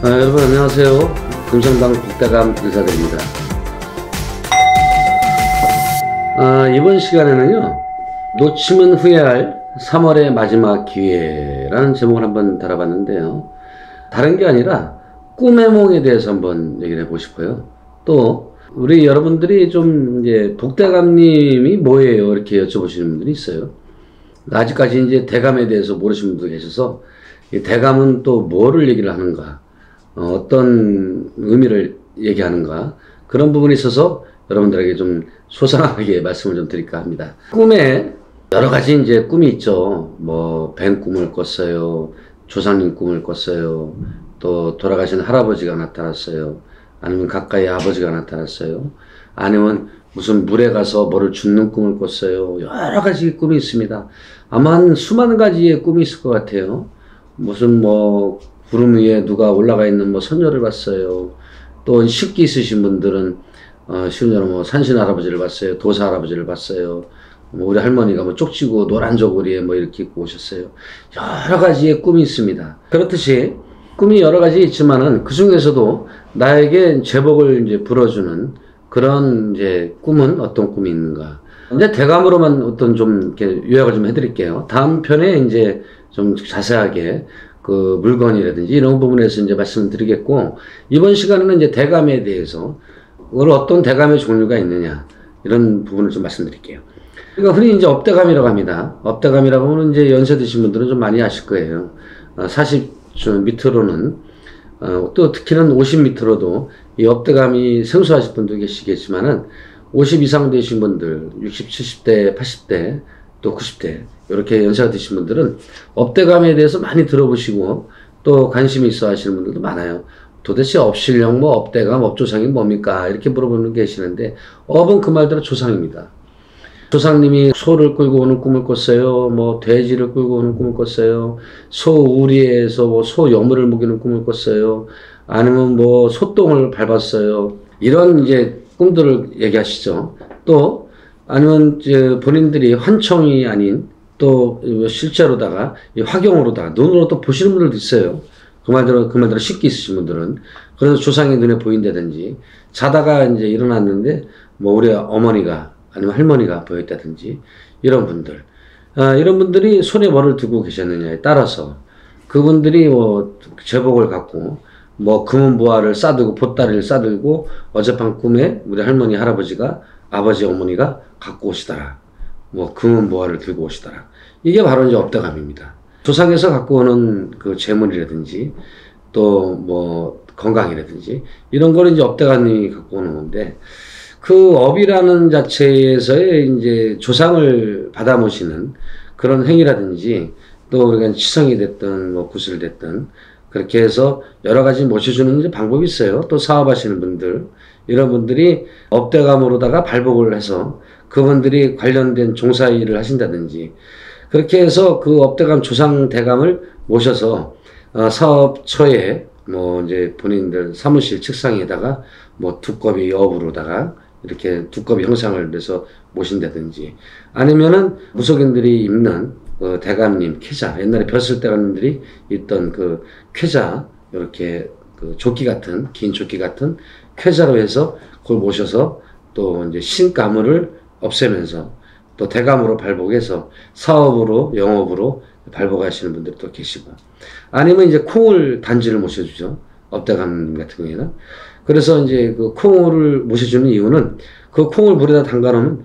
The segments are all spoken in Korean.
여러분 안녕하세요. 금성당 복대감 인사드립니다. 이번 시간에는요, 놓치면 후회할 3월의 마지막 기회라는 제목을 한번 달아봤는데요. 다른 게 아니라 꿈의 몽에 대해서 한번 얘기를 해보고 싶어요. 또 우리 여러분들이 좀 이제 복대감님이 뭐예요? 이렇게 여쭤보시는 분들이 있어요. 아직까지 이제 대감에 대해서 모르시는 분도 계셔서 이 대감은 또 뭐를 얘기를 하는가? 어떤 의미를 얘기하는가, 그런 부분이 있어서 여러분들에게 좀 소상하게 말씀을 좀 드릴까 합니다. 꿈에 여러 가지 이제 꿈이 있죠. 뭐 뱀 꿈을 꿨어요, 조상님 꿈을 꿨어요, 또 돌아가신 할아버지가 나타났어요, 아니면 가까이 아버지가 나타났어요, 아니면 무슨 물에 가서 뭐를 줍는 꿈을 꿨어요. 여러 가지 꿈이 있습니다. 아마 한 수만 가지의 꿈이 있을 것 같아요. 무슨 뭐 구름 위에 누가 올라가 있는 뭐 선녀를 봤어요. 또 식기 있으신 분들은 쉬운 예로 뭐 산신 할아버지를 봤어요. 도사 할아버지를 봤어요. 뭐 우리 할머니가 뭐 쪽지고 노란 저고리에 뭐 이렇게 입고 오셨어요. 여러 가지의 꿈이 있습니다. 그렇듯이 꿈이 여러 가지 있지만은 그 중에서도 나에게 제복을 이제 불어주는 그런 이제 꿈은 어떤 꿈이 있는가. 이제 대감으로만 어떤 좀 이렇게 요약을 좀 해드릴게요. 다음 편에 이제 좀 자세하게 그 물건이라든지 이런 부분에서 이제 말씀드리겠고, 이번 시간에는 이제 대감에 대해서 어떤 대감의 종류가 있느냐, 이런 부분을 좀 말씀드릴게요. 그러니까 흔히 이제 업대감이라고 합니다. 업대감이라고 하면 이제 연세 드신 분들은 좀 많이 아실 거예요. 40 밑으로는 또 특히는 50 밑으로도 이 업대감이 생소하신 분도 계시겠지만은 50 이상 되신 분들, 60, 70대, 80대, 또 90대 이렇게 연세가 드신 분들은 업대감에 대해서 많이 들어보시고 또 관심이 있어 하시는 분들도 많아요. 도대체 업신령, 뭐 업대감, 업조상이 뭡니까? 이렇게 물어보는 분 계시는데, 업은 그 말대로 조상입니다. 조상님이 소를 끌고 오는 꿈을 꿨어요. 뭐 돼지를 끌고 오는 꿈을 꿨어요. 소 우리에서 뭐 소 여물을 먹이는 꿈을 꿨어요. 아니면 뭐 소똥을 밟았어요. 이런 이제 꿈들을 얘기하시죠. 또 아니면 이제 본인들이 환청이 아닌 또 실제로다가 화경으로다가 눈으로 또 보시는 분들도 있어요. 그 말대로 식기 있으신 분들은. 그래서 조상이 눈에 보인다든지, 자다가 이제 일어났는데 뭐 우리 어머니가 아니면 할머니가 보였다든지, 이런 분들. 이런 분들이 손에 뭐를 두고 계셨느냐에 따라서 그분들이 뭐 제복을 갖고 뭐 금은 보화를 싸들고 보따리를 싸들고 어젯밤 꿈에 우리 할머니 할아버지가 아버지 어머니가 갖고 오시더라. 뭐 금은 보화를 들고 오시더라. 이게 바로 이제 업대감입니다. 조상에서 갖고 오는 그 재물이라든지 또 뭐 건강이라든지 이런 거를 이제 업대감이 갖고 오는 건데, 그 업이라는 자체에서의 이제 조상을 받아 모시는 그런 행위라든지, 또 우리가 치성이 됐든 뭐 구슬 됐든 그렇게 해서 여러 가지 모셔주는 이제 방법이 있어요. 또 사업하시는 분들, 이런 분들이 업대감으로다가 발복을 해서 그분들이 관련된 종사 일을 하신다든지, 그렇게 해서 그 업대감 조상 대감을 모셔서 사업처에 뭐 이제 본인들 사무실 책상에다가 뭐 두꺼비 업으로다가 이렇게 두꺼비 형상을 내서 모신다든지, 아니면은 무속인들이 입는 대감님 쾌자, 옛날에 벼슬 대감님들이 있던 그 쾌자, 이렇게 그 조끼 같은, 긴 조끼 같은 쾌자로 해서 그걸 모셔서 또 이제 신가물을 없애면서 또 대감으로 발복해서 사업으로, 영업으로 발복하시는 분들도 계시고, 아니면 이제 콩을 단지를 모셔주죠. 업대감 같은 경우에는. 그래서 이제 그 콩을 모셔주는 이유는 그 콩을 물에다 담가놓으면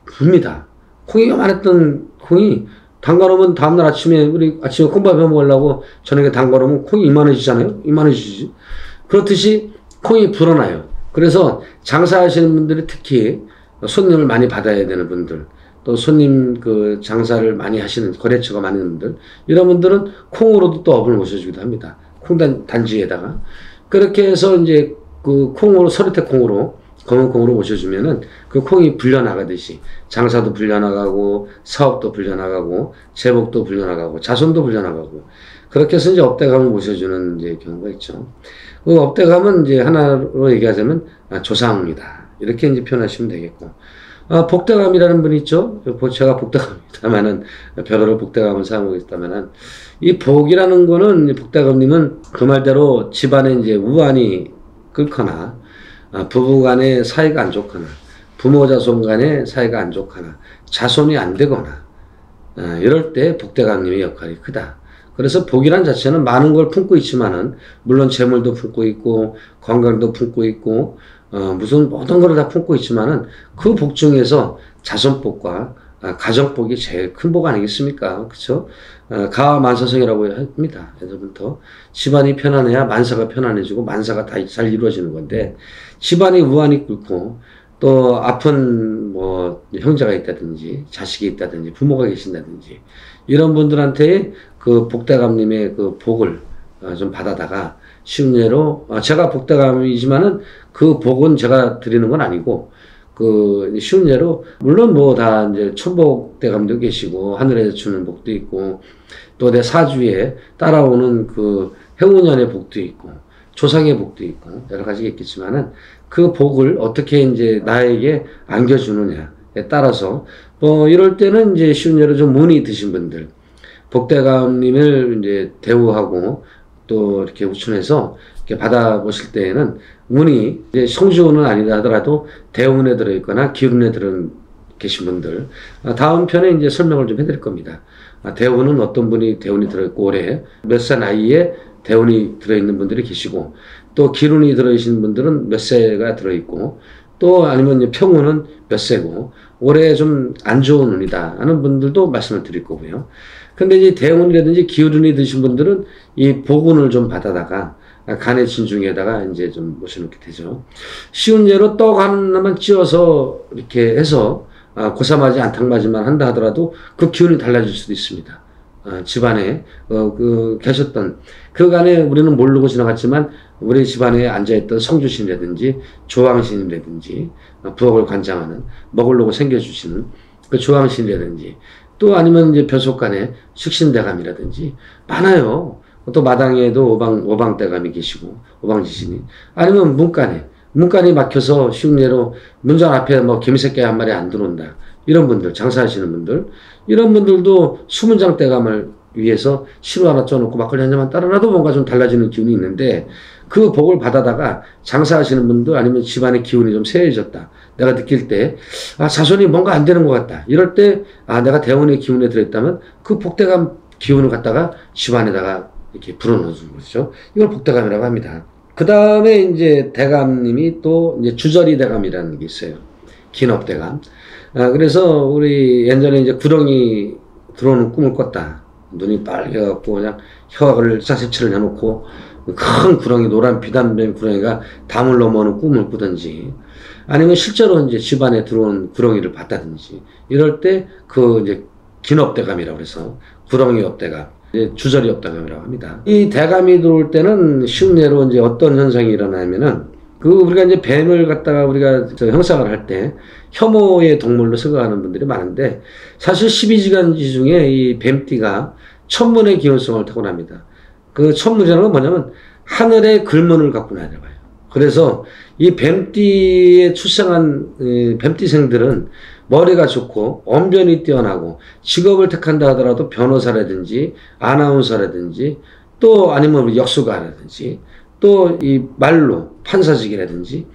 붑니다. 콩이 요만했던 콩이 담가놓으면 다음날 아침에 우리 아침에 콩밥 해 먹으려고 저녁에 담가놓으면 콩이 이만해지잖아요. 이만해지지. 그렇듯이 콩이 불어나요. 그래서 장사하시는 분들이 특히 손님을 많이 받아야 되는 분들, 또 손님 그 장사를 많이 하시는 거래처가 많은 분들, 이런 분들은 콩으로도 또 업을 모셔주기도 합니다. 단지에다가. 그렇게 해서 이제 그 콩으로, 서리태 콩으로, 검은 콩으로 모셔주면은 그 콩이 불려나가듯이 장사도 불려나가고, 사업도 불려나가고, 제복도 불려나가고, 자손도 불려나가고, 그렇게 해서 이제 업대감을 모셔주는 이제 경우가 있죠. 그 업대감은 이제 하나로 얘기하자면 조상입니다. 이렇게 이제 표현하시면 되겠고, 복대감이라는 분이 있죠. 제가 복대감이다마는, 벼로를 복대감을 사용하고 있다마는, 이 복이라는 거는, 복대감님은 그 말대로 집안에 이제 우환이 끓거나, 부부 간의 사이가 안 좋거나, 부모 자손 간의 사이가 안 좋거나, 자손이 안 되거나, 이럴 때 복대감님의 역할이 크다. 그래서 복이란 자체는 많은 걸 품고 있지만은, 물론 재물도 품고 있고, 건강도 품고 있고, 무슨 모든 걸 다 품고 있지만은, 그 복 중에서 자손복과 가정복이 제일 큰 복 아니겠습니까? 그쵸? 가만사성이라고 합니다. 예전부터. 집안이 편안해야 만사가 편안해지고, 만사가 다 잘 이루어지는 건데, 집안이 우환이 끓고, 또 아픈 뭐 형제가 있다든지 자식이 있다든지 부모가 계신다든지 이런 분들한테 그 복대감님의 그 복을 좀 받아다가 쉬운 예로 제가 복대감이지만은 그 복은 제가 드리는 건 아니고 그 쉬운 예로 물론 뭐 다 이제 천복대감도 계시고 하늘에서 주는 복도 있고 또 내 사주에 따라오는 그 행운년의 복도 있고 조상의 복도 있고 여러 가지가 있겠지만은 그 복을 어떻게 이제 나에게 안겨주느냐에 따라서 뭐 이럴 때는 이제 쉬운 예로 좀 운이 드신 분들 복대감님을 이제 대우하고 또 이렇게 우춘해서 이렇게 받아보실 때에는 운이 이제 성주운은 아니다 하더라도 대운에 들어있거나 기운에 계신 분들 다음 편에 이제 설명을 좀 해드릴 겁니다. 대운은 어떤 분이 대운이 들어있고 올해 몇 살 나이에 대운이 들어있는 분들이 계시고 또 기운이 들어있는 분들은 몇 세가 들어있고 또 아니면 평운은 몇 세고 올해 좀 안 좋은 운이다 하는 분들도 말씀을 드릴 거고요. 근데 이제 대운이라든지 기운이 드신 분들은 이 복운을 좀 받아다가 간의 진중에다가 이제 좀 모셔놓게 되죠. 쉬운 예로 떡 하나만 찧어서 이렇게 해서 고사마지 안탕맞이만 한다 하더라도 그 기운이 달라질 수도 있습니다. 집안에 계셨던 그간에 우리는 모르고 지나갔지만 우리 집안에 앉아있던 성주신이라든지 조왕신이라든지 부엌을 관장하는 먹으려고 챙겨주시는 그 조왕신이라든지 또 아니면 이제 벼속간에 식신대감이라든지 많아요. 또 마당에도 오방대감이 계시고 오방지신이 아니면 문간이 막혀서 쉬운 예로 문장 앞에 뭐 개미새끼 한 마리 안 들어온다. 이런 분들, 장사하시는 분들, 이런 분들도 수문장 대감을 위해서 시루 하나 쪄놓고 막걸리 한 잔만 따라라도 뭔가 좀 달라지는 기운이 있는데 그 복을 받아다가 장사하시는 분들 아니면 집안의 기운이 좀 세해졌다. 내가 느낄 때, 자손이 뭔가 안 되는 것 같다. 이럴 때, 내가 대운의 기운에 들어있다면 그 복대감 기운을 갖다가 집안에다가 이렇게 불어넣어주는 거죠. 이걸 복대감이라고 합니다. 그 다음에 이제 대감님이 또 이제 주저리 대감이라는 게 있어요. 기업대감. 그래서 우리 예전에 이제 구렁이 들어오는 꿈을 꿨다. 눈이 빨개갖고 그냥 혀를 사색칠을 해놓고 큰 구렁이 노란 비단뱀 구렁이가 담을 넘어오는 꿈을 꾸든지 아니면 실제로 이제 집안에 들어온 구렁이를 봤다든지 이럴 때 그 이제 긴업대감이라고 해서 구렁이 업대감, 주저리 업대감이라고 합니다. 이 대감이 들어올 때는 쉬운 예로 이제 어떤 현상이 일어나냐면은 우리가 이제 뱀을 갖다가 우리가 형상을 할 때 혐오의 동물로 생각하는 분들이 많은데 사실 12지간지 중에 이 뱀띠가 천문의 기운성을 타고납니다. 그 천문이라는 건 뭐냐면 하늘의 글문을 갖고 나야 봐요. 그래서 이 뱀띠에 출생한 뱀띠생들은 머리가 좋고 언변이 뛰어나고 직업을 택한다 하더라도 변호사라든지 아나운서라든지 또 아니면 역수가라든지 또 이 말로 판사직이라든지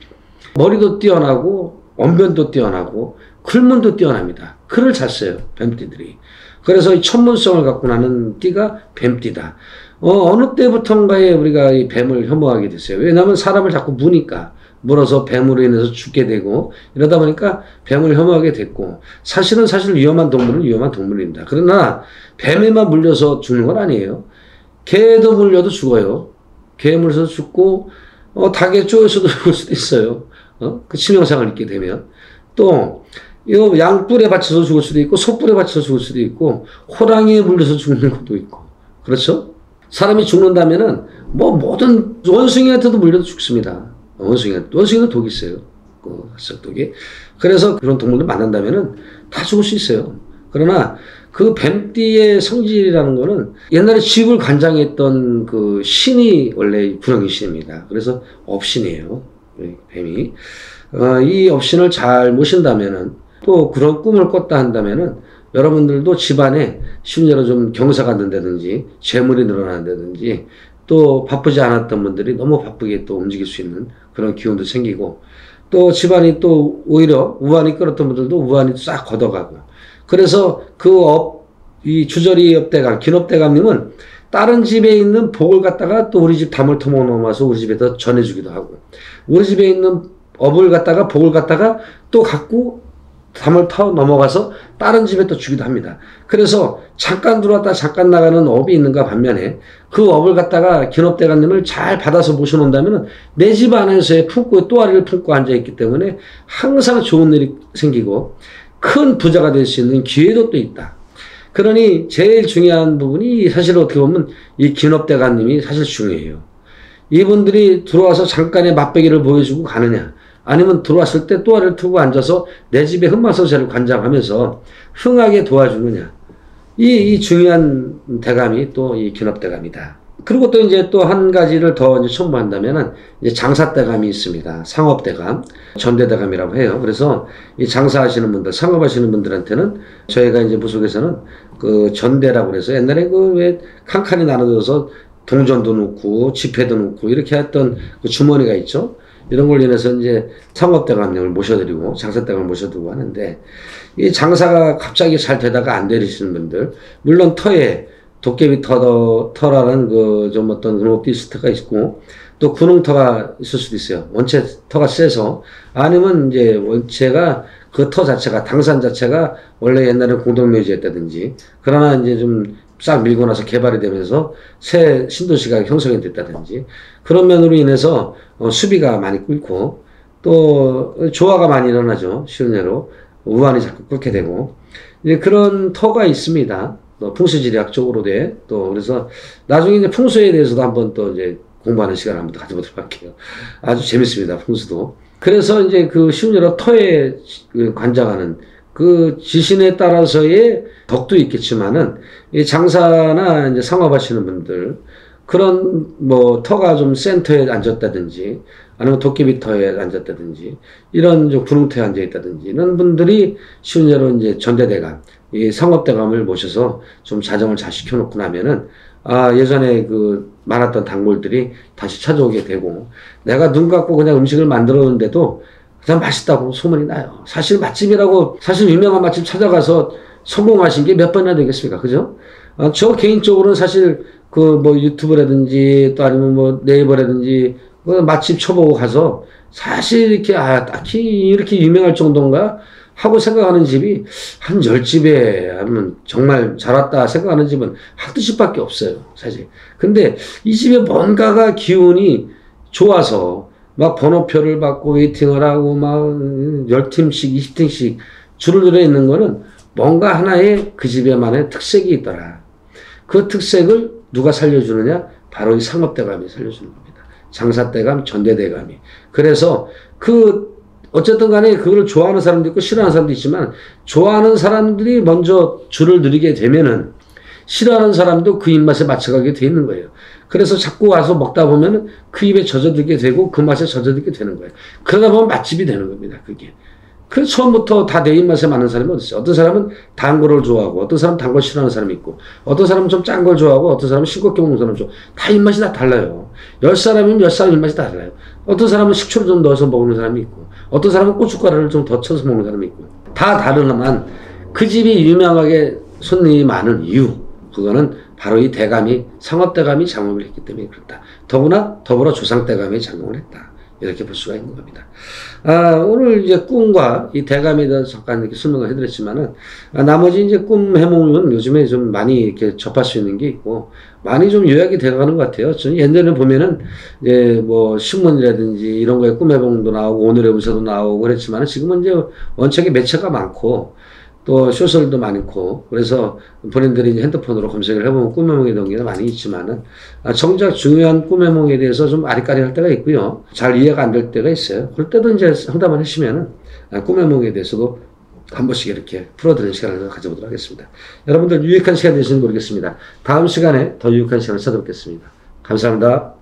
머리도 뛰어나고 언변도 뛰어나고 글문도 뛰어납니다. 글을 잘 써요. 뱀띠들이. 그래서 이 천문성을 갖고 나는 띠가 뱀띠다. 어느 때부터인가에 우리가 이 뱀을 혐오하게 됐어요. 왜냐하면 사람을 자꾸 무니까 물어서 뱀으로 인해서 죽게 되고 이러다 보니까 뱀을 혐오하게 됐고 사실 위험한 동물은 위험한 동물입니다. 그러나 뱀에만 물려서 죽는 건 아니에요. 개도 물려도 죽어요. 개에 물려서 죽고 닭에 쪼여서도 죽을 수도 있어요. 그 치명상을 입게 되면 또 이거 양뿔에 받쳐서 죽을 수도 있고 소뿔에 받쳐서 죽을 수도 있고 호랑이에 물려서 죽는 것도 있고 그렇죠? 사람이 죽는다면은 뭐 모든 원숭이한테도 물려도 죽습니다. 원숭이는 독이 있어요. 흑색독이. 그래서 그런 동물들 만난다면은 다 죽을 수 있어요. 그러나 그 뱀띠의 성질이라는 거는 옛날에 집을 관장했던 그 신이 원래 구렁이 신입니다. 그래서 업신이에요. 뱀이. 이 업신을 잘 모신다면은 또 그런 꿈을 꿨다 한다면은 여러분들도 집안에 심지어 좀 경사가 는다든지 재물이 늘어난다든지 또 바쁘지 않았던 분들이 너무 바쁘게 또 움직일 수 있는 그런 기운도 생기고 또 집안이 또 오히려 우환이 끌었던 분들도 우환이 싹 걷어가고 그래서 이 주저리 업대감, 긴업대감님은 다른 집에 있는 복을 갖다가 또 우리 집 담을 터먹어 놓아서 우리 집에다 전해주기도 하고 우리 집에 있는 업을 갖다가 복을 갖다가 또 갖고 담을 터 넘어가서 다른 집에 또 주기도 합니다. 그래서 잠깐 들어왔다 잠깐 나가는 업이 있는가 반면에 그 업을 갖다가 긴업대감님을 잘 받아서 모셔놓는다면 내 집 안에서의 품고 또아리를 품고 앉아있기 때문에 항상 좋은 일이 생기고 큰 부자가 될 수 있는 기회도 또 있다. 그러니 제일 중요한 부분이 사실 어떻게 보면 이 긴업대감님이 사실 중요해요. 이분들이 들어와서 잠깐의 맛배기를 보여주고 가느냐 아니면 들어왔을 때 또아리를 틀고 앉아서 내 집에 흠마서제를 관장하면서 흥하게 도와주느냐. 이 중요한 대감이 또 이 긴업대감이다. 그리고 또 이제 또 한 가지를 더 이제 첨부한다면은 이제 장사대감이 있습니다. 상업대감, 전대대감이라고 해요. 그래서 이 장사하시는 분들, 상업하시는 분들한테는 저희가 이제 부속에서는 그 전대라고 그래서 옛날에 그 왜 칸칸이 나눠져서 동전도 넣고 지폐도 넣고 이렇게 했던 그 주머니가 있죠. 이런 걸 인해서 이제 상업대감님을 모셔드리고 장사대감을 모셔두고 하는데 이 장사가 갑자기 잘 되다가 안 되시는 분들 물론 터에 도깨비 터라는 그 좀 어떤 그노티스트가 있고 또 군웅터가 있을 수도 있어요. 원체 터가 세서 아니면 이제 원체가 그 터 자체가 당산 자체가 원래 옛날에 공동묘지였다든지 그러나 이제 좀 싹 밀고 나서 개발이 되면서 새 신도시가 형성이 됐다든지 그런 면으로 인해서 수비가 많이 끓고 또 조화가 많이 일어나죠. 쉬운 예로 우환이 자꾸 끓게 되고 이제 그런 터가 있습니다. 또 풍수지리학적으로 또 그래서 나중에 이제 풍수에 대해서도 한번 또 이제 공부하는 시간을 한번 가져보도록 할게요. 아주 재밌습니다. 풍수도. 그래서 이제 그 쉬운 예로 터에 관장하는 그 지신에 따라서의 덕도 있겠지만은 이 장사나 이제 상업하시는 분들 그런 뭐 터가 좀 센터에 앉았다든지 아니면 도깨비 터에 앉았다든지 이런 좀 구릉터에 앉아 있다든지 이런 분들이 쉬운 예로 이제 전대대감 이 상업대감을 모셔서 좀 자정을 잘 시켜놓고 나면은 예전에 그 많았던 단골들이 다시 찾아오게 되고 내가 눈 감고 그냥 음식을 만들었는데도 그냥 맛있다고 소문이 나요. 사실 맛집이라고 사실 유명한 맛집 찾아가서 성공하신 게 몇 번이나 되겠습니까? 그죠? 저 개인적으로는 사실 그 뭐 유튜브라든지 또 아니면 뭐 네이버라든지 그 맛집 쳐보고 가서 사실 이렇게 딱히 이렇게 유명할 정도인가 하고 생각하는 집이 한 10집에 하면 정말 잘 왔다 생각하는 집은 한두 집밖에 없어요. 사실. 근데 이 집에 뭔가가 기운이 좋아서 막 번호표를 받고 웨이팅을 하고 막 10팀씩 20팀씩 줄을 들어 있는 거는 뭔가 하나의 그 집에만의 특색이 있더라. 그 특색을 누가 살려주느냐? 바로 이 상업대감이 살려주는 겁니다. 장사대감, 전대대감이. 그래서 어쨌든 간에 그걸 좋아하는 사람도 있고 싫어하는 사람도 있지만 좋아하는 사람들이 먼저 줄을 누리게 되면은 싫어하는 사람도 그 입맛에 맞춰가게 돼 있는 거예요. 그래서 자꾸 와서 먹다 보면은 그 입에 젖어들게 되고 그 맛에 젖어들게 되는 거예요. 그러다 보면 맛집이 되는 겁니다. 그게. 그래서 처음부터 다 내 입맛에 맞는 사람이 어디 있어요? 어떤 사람은 단 거를 좋아하고 어떤 사람은 단 걸 싫어하는 사람이 있고 어떤 사람은 좀 짠 걸 좋아하고 어떤 사람은 싱겁게 먹는 사람은 좋아하고 다 입맛이 다 달라요. 10사람이면 10사람 입맛이 다 달라요. 어떤 사람은 식초를 좀 넣어서 먹는 사람이 있고 어떤 사람은 고춧가루를 좀 더 쳐서 먹는 사람이 있고 다 다르지만 그 집이 유명하게 손님이 많은 이유 그거는 바로 이 대감이 상업대감이 장업을 했기 때문에 그렇다. 더불어 조상대감이 장업을 했다. 이렇게 볼 수가 있는 겁니다. 오늘 이제 꿈과 이 대감에 대해서 잠깐 이렇게 설명을 해드렸지만은, 나머지 이제 꿈 해몽은 요즘에 좀 많이 이렇게 접할 수 있는 게 있고, 많이 좀 요약이 되어가는 것 같아요. 저는 옛날에 보면은, 이제 뭐 신문이라든지 이런 거에 꿈 해몽도 나오고, 오늘의 운세도 나오고 그랬지만은, 지금은 이제 원칙에 매체가 많고, 또 소설도 많고 그래서 본인들이 이제 핸드폰으로 검색을 해보면 꿈해몽에 대한 게 많이 있지만은 정작 중요한 꿈해몽에 대해서 좀 아리까리할 때가 있고요. 잘 이해가 안 될 때가 있어요. 그럴 때도 이제 상담을 하시면은 꿈해몽에 대해서도 한 번씩 이렇게 풀어드리는 시간을 가져보도록 하겠습니다. 여러분들 유익한 시간 되시는지 모르겠습니다. 다음 시간에 더 유익한 시간을 찾아뵙겠습니다. 감사합니다.